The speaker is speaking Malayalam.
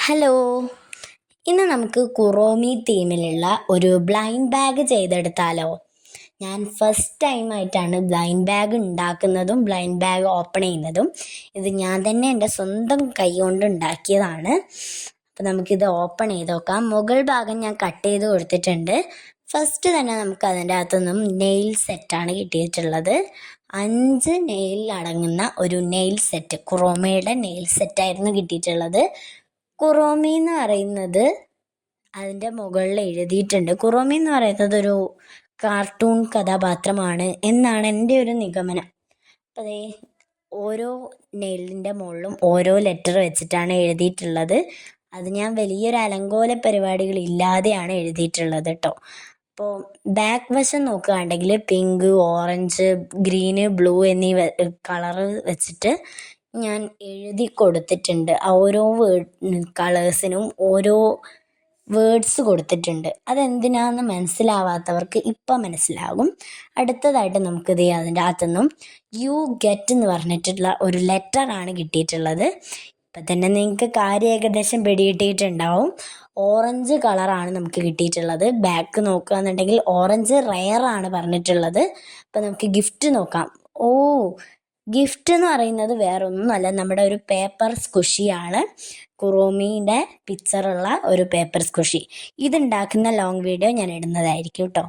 ഹലോ, ഇന്ന് നമുക്ക് കുറോമി തീമിലുള്ള ഒരു ബ്ലൈൻഡ് ബാഗ് ചെയ്തെടുത്താലോ? ഞാൻ ഫസ്റ്റ് ടൈമായിട്ടാണ് ബ്ലൈൻഡ് ബാഗ് ഉണ്ടാക്കുന്നതും ബ്ലൈൻഡ് ബാഗ് ഓപ്പൺ ചെയ്യുന്നതും. ഇത് ഞാൻ തന്നെ എൻ്റെ സ്വന്തം കൈ കൊണ്ട് ഉണ്ടാക്കിയതാണ്. അപ്പോൾ നമുക്കിത് ഓപ്പൺ ചെയ്ത് നോക്കാം. മുകൾ ഭാഗം ഞാൻ കട്ട് ചെയ്ത് കൊടുത്തിട്ടുണ്ട്. ഫസ്റ്റ് തന്നെ നമുക്ക് അതിൻ്റെ അകത്തുനിന്നും നെയിൽ സെറ്റാണ് കിട്ടിയിട്ടുള്ളത്. 5 നെയിൽ അടങ്ങുന്ന ഒരു നെയിൽ സെറ്റ്, കുറോമയുടെ നെയിൽ സെറ്റായിരുന്നു കിട്ടിയിട്ടുള്ളത്. കുറോമി എന്ന് പറയുന്നത് അതിൻ്റെ മുകളിൽ എഴുതിയിട്ടുണ്ട്. കുറോമി എന്ന് പറയുന്നത് ഒരു കാർട്ടൂൺ കഥാപാത്രമാണ് എന്നാണ് എൻ്റെ ഒരു നിഗമനം. അപ്പോൾ അതേ ഓരോ നെയിലിൻ്റെ മുകളിലും ഓരോ ലെറ്റർ വെച്ചിട്ടാണ് എഴുതിയിട്ടുള്ളത്. അത് ഞാൻ വലിയൊരു അലങ്കോല പരിപാടികളില്ലാതെയാണ് എഴുതിയിട്ടുള്ളത് കേട്ടോ. അപ്പോൾ ബാക്ക് വശം നോക്കുകയാണെങ്കിൽ പിങ്ക്, ഓറഞ്ച്, ഗ്രീന്, ബ്ലൂ എന്നീ കളറ് വെച്ചിട്ട് ഞാൻ എഴുതി കൊടുത്തിട്ടുണ്ട്. ഓരോ കളേഴ്സിനും ഓരോ വേർഡ്സ് കൊടുത്തിട്ടുണ്ട്. അതെന്തിനാന്ന് മനസ്സിലാവാത്തവർക്ക് ഇപ്പം മനസ്സിലാകും. അടുത്തതായിട്ട് നമുക്കിത് അതിൻ്റെ അകത്തുനിന്നും യു ഗെറ്റ് എന്ന് പറഞ്ഞിട്ടുള്ള ഒരു ലെറ്ററാണ് കിട്ടിയിട്ടുള്ളത്. ഇപ്പം തന്നെ നിങ്ങൾക്ക് കാര്യം ഏകദേശം പിടികിട്ടിയിട്ടുണ്ടാവും. ഓറഞ്ച് കളറാണ് നമുക്ക് കിട്ടിയിട്ടുള്ളത്. ബാക്ക് നോക്കുകയെന്നുണ്ടെങ്കിൽ ഓറഞ്ച് റെയറാണ് പറഞ്ഞിട്ടുള്ളത്. അപ്പം നമുക്ക് ഗിഫ്റ്റ് നോക്കാം. ഗിഫ്റ്റ് എന്ന് പറയുന്നത് വേറെ ഒന്നുമല്ല, നമ്മുടെ ഒരു പേപ്പർ സ്ക്വിഷിയാണ്. കുറോമീൻ്റെ പിക്ചറുള്ള ഒരു പേപ്പർ സ്ക്വിഷി. ഇതുണ്ടാക്കുന്ന ലോങ് വീഡിയോ ഞാൻ ഇടുന്നതായിരിക്കും കേട്ടോ.